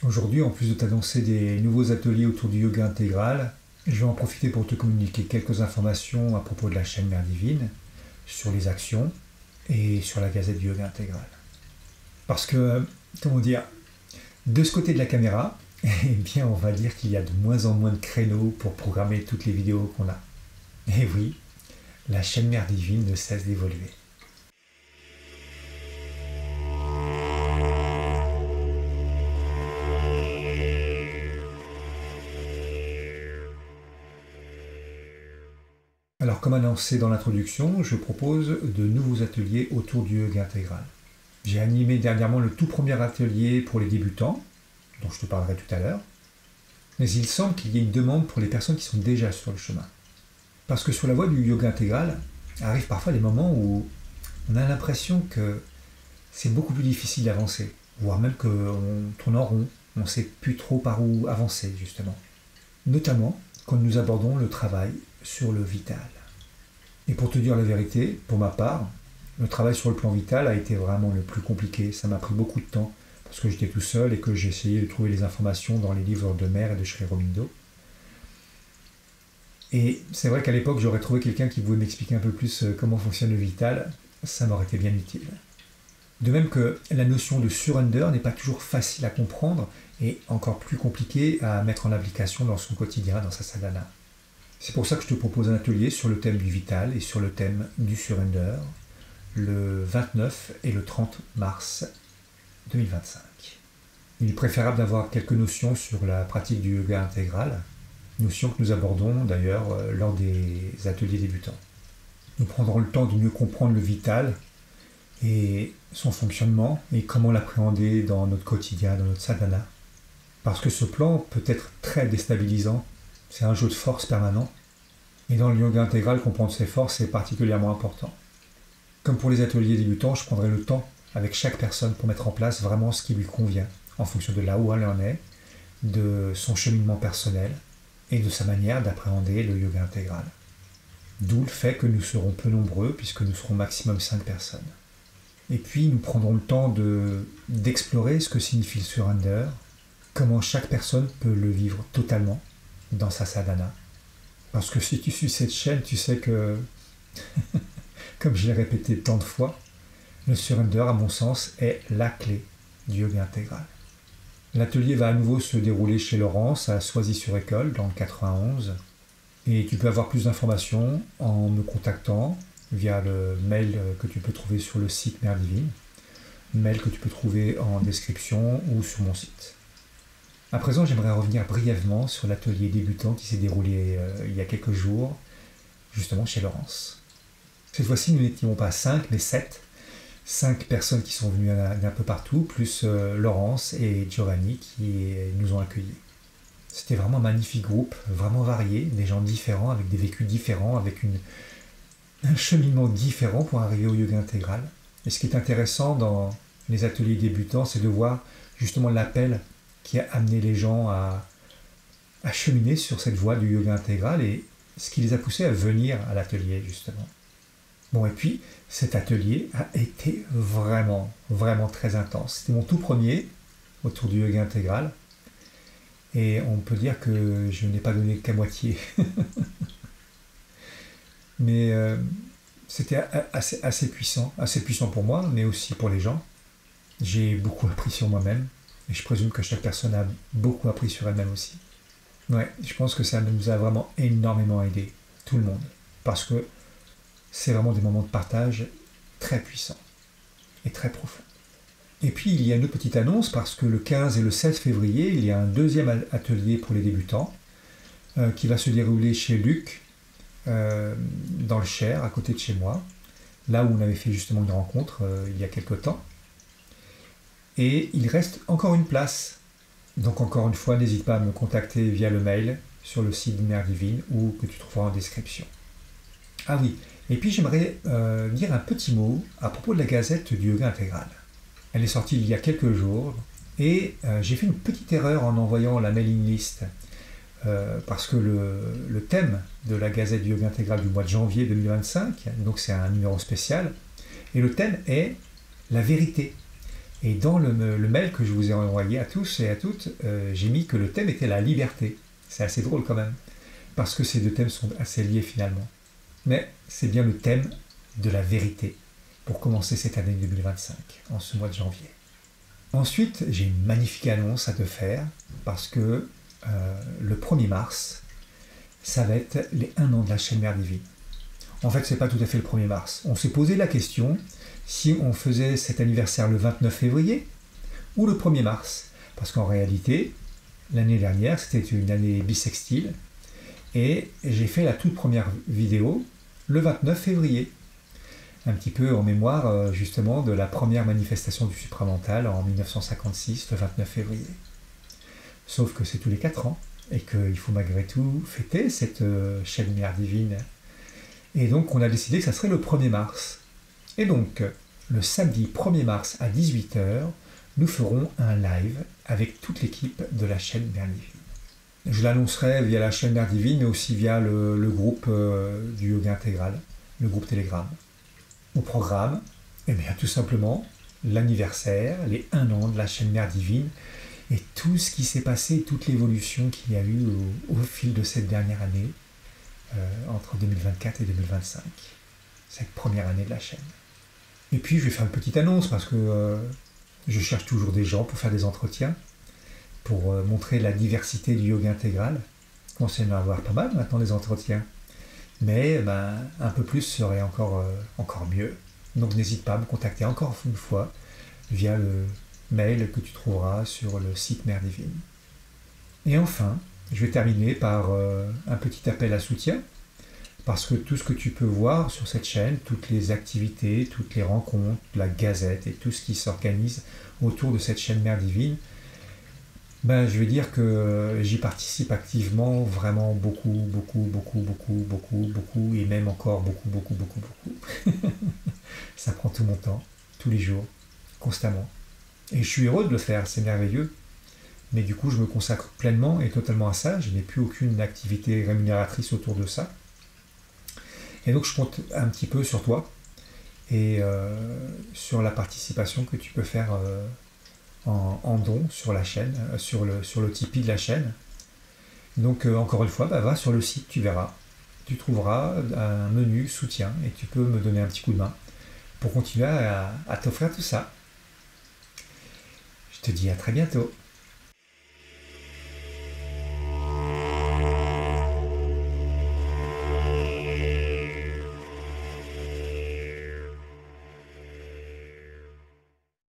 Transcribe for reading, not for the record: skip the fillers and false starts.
Aujourd'hui, en plus de t'annoncer des nouveaux ateliers autour du yoga intégral, je vais en profiter pour te communiquer quelques informations à propos de la chaîne Mère Divine, sur les actions et sur la Gazette du yoga intégral. Parce que, comment dire, de ce côté de la caméra, eh bien, on va dire qu'il y a de moins en moins de créneaux pour programmer toutes les vidéos qu'on a. Et oui, la chaîne Mère Divine ne cesse d'évoluer. Alors, comme annoncé dans l'introduction, je propose de nouveaux ateliers autour du yoga intégral. J'ai animé dernièrement le tout premier atelier pour les débutants, dont je te parlerai tout à l'heure, mais il semble qu'il y ait une demande pour les personnes qui sont déjà sur le chemin. Parce que sur la voie du yoga intégral, arrivent parfois des moments où on a l'impression que c'est beaucoup plus difficile d'avancer, voire même qu'on tourne en rond, on ne sait plus trop par où avancer justement. Notamment quand nous abordons le travail sur le vital. Et pour te dire la vérité, pour ma part, le travail sur le plan vital a été vraiment le plus compliqué. Ça m'a pris beaucoup de temps parce que j'étais tout seul et que j'ai essayé de trouver les informations dans les livres de Mère et de Sri Aurobindo. Et c'est vrai qu'à l'époque, j'aurais trouvé quelqu'un qui pouvait m'expliquer un peu plus comment fonctionne le vital. Ça m'aurait été bien utile. De même que la notion de surrender n'est pas toujours facile à comprendre et encore plus compliquée à mettre en application dans son quotidien, dans sa sadhana. C'est pour ça que je te propose un atelier sur le thème du vital et sur le thème du surrender le 29 et le 30 mars 2025. Il est préférable d'avoir quelques notions sur la pratique du yoga intégral, notions que nous abordons d'ailleurs lors des ateliers débutants. Nous prendrons le temps de mieux comprendre le vital et son fonctionnement et comment l'appréhender dans notre quotidien, dans notre sadhana. Parce que ce plan peut être très déstabilisant, c'est un jeu de force permanent. Et dans le yoga intégral, comprendre ses forces est particulièrement important. Comme pour les ateliers débutants, je prendrai le temps avec chaque personne pour mettre en place vraiment ce qui lui convient, en fonction de là où elle en est, de son cheminement personnel et de sa manière d'appréhender le yoga intégral. D'où le fait que nous serons peu nombreux, puisque nous serons maximum 5 personnes. Et puis, nous prendrons le temps d'explorer ce que signifie le surrender, comment chaque personne peut le vivre totalement dans sa sadhana. Parce que si tu suis cette chaîne, tu sais que, comme je l'ai répété tant de fois, le surrender, à mon sens, est la clé du yoga intégral. L'atelier va à nouveau se dérouler chez Laurence, à Soisy-sur-École, dans le 91. Et tu peux avoir plus d'informations en me contactant via le mail que tu peux trouver sur le site Mère Divine, mail que tu peux trouver en description ou sur mon site. À présent, j'aimerais revenir brièvement sur l'atelier débutant qui s'est déroulé il y a quelques jours, justement chez Laurence. Cette fois-ci, nous n'étions pas 5, mais 7. 5 personnes qui sont venues d'un peu partout, plus Laurence et Giovanni qui nous ont accueillis. C'était vraiment un magnifique groupe, vraiment varié, des gens différents, avec des vécus différents, avec un cheminement différent pour arriver au yoga intégral. Et ce qui est intéressant dans les ateliers débutants, c'est de voir justement l'appel qui a amené les gens à cheminer sur cette voie du yoga intégral et ce qui les a poussés à venir à l'atelier justement. Bon, et puis cet atelier a été vraiment, vraiment très intense. C'était mon tout premier autour du yoga intégral et on peut dire que je n'ai pas donné qu'à moitié. Mais c'était assez puissant pour moi, mais aussi pour les gens. J'ai beaucoup appris sur moi-même. Et je présume que chaque personne a beaucoup appris sur elle-même aussi. Ouais, je pense que ça nous a vraiment énormément aidé, tout le monde. Parce que c'est vraiment des moments de partage très puissants et très profonds. Et puis il y a une autre petite annonce, parce que le 15 et le 16 février, il y a un deuxième atelier pour les débutants qui va se dérouler chez Luc, dans le Cher, à côté de chez moi, là où on avait fait justement une rencontre il y a quelques temps. Et il reste encore une place. Donc encore une fois, n'hésite pas à me contacter via le mail sur le site Mère Divine ou que tu trouveras en description. Ah oui, et puis j'aimerais dire un petit mot à propos de la Gazette du yoga intégral. Elle est sortie il y a quelques jours et j'ai fait une petite erreur en envoyant la mailing list parce que le thème de la Gazette du yoga intégral du mois de janvier 2025, donc c'est un numéro spécial, et le thème est la vérité. Et dans le mail que je vous ai envoyé à tous et à toutes, j'ai mis que le thème était la liberté. C'est assez drôle quand même, parce que ces deux thèmes sont assez liés finalement. Mais c'est bien le thème de la vérité pour commencer cette année 2025, en ce mois de janvier. Ensuite, j'ai une magnifique annonce à te faire, parce que le 1er mars, ça va être les 1 an de la chaîne Mère Divine. En fait, c'est pas tout à fait le 1er mars. On s'est posé la question si on faisait cet anniversaire le 29 février ou le 1er mars. Parce qu'en réalité, l'année dernière, c'était une année bissextile, et j'ai fait la toute première vidéo le 29 février. Un petit peu en mémoire justement de la première manifestation du supramental en 1956, le 29 février. Sauf que c'est tous les 4 ans, et qu'il faut malgré tout fêter cette chaîne Mère Divine. Et donc on a décidé que ça serait le 1er mars. Et donc, le samedi 1er mars à 18h, nous ferons un live avec toute l'équipe de la chaîne Mère Divine. Je l'annoncerai via la chaîne Mère Divine, mais aussi via le groupe du yoga intégral, le groupe Telegram. Au programme, eh bien, tout simplement, l'anniversaire, les 1 an de la chaîne Mère Divine, et tout ce qui s'est passé, toute l'évolution qu'il y a eu au fil de cette dernière année, entre 2024 et 2025, cette première année de la chaîne. Et puis je vais faire une petite annonce parce que je cherche toujours des gens pour faire des entretiens, pour montrer la diversité du yoga intégral. On sait en avoir pas mal maintenant des entretiens, mais un peu plus serait encore mieux. Donc n'hésite pas à me contacter encore une fois via le mail que tu trouveras sur le site Mère Divine. Et enfin, je vais terminer par un petit appel à soutien, parce que tout ce que tu peux voir sur cette chaîne, toutes les activités, toutes les rencontres, la gazette et tout ce qui s'organise autour de cette chaîne Mère Divine, je vais dire que j'y participe activement vraiment beaucoup, et même encore beaucoup. Ça prend tout mon temps, tous les jours, constamment. Et je suis heureux de le faire, c'est merveilleux. Mais du coup, je me consacre pleinement et totalement à ça. Je n'ai plus aucune activité rémunératrice autour de ça. Et donc, je compte un petit peu sur toi et sur la participation que tu peux faire en don sur la chaîne, sur le Tipeee de la chaîne. Donc, encore une fois, va sur le site, tu verras. Tu trouveras un menu soutien et tu peux me donner un petit coup de main pour continuer à t'offrir tout ça. Je te dis à très bientôt.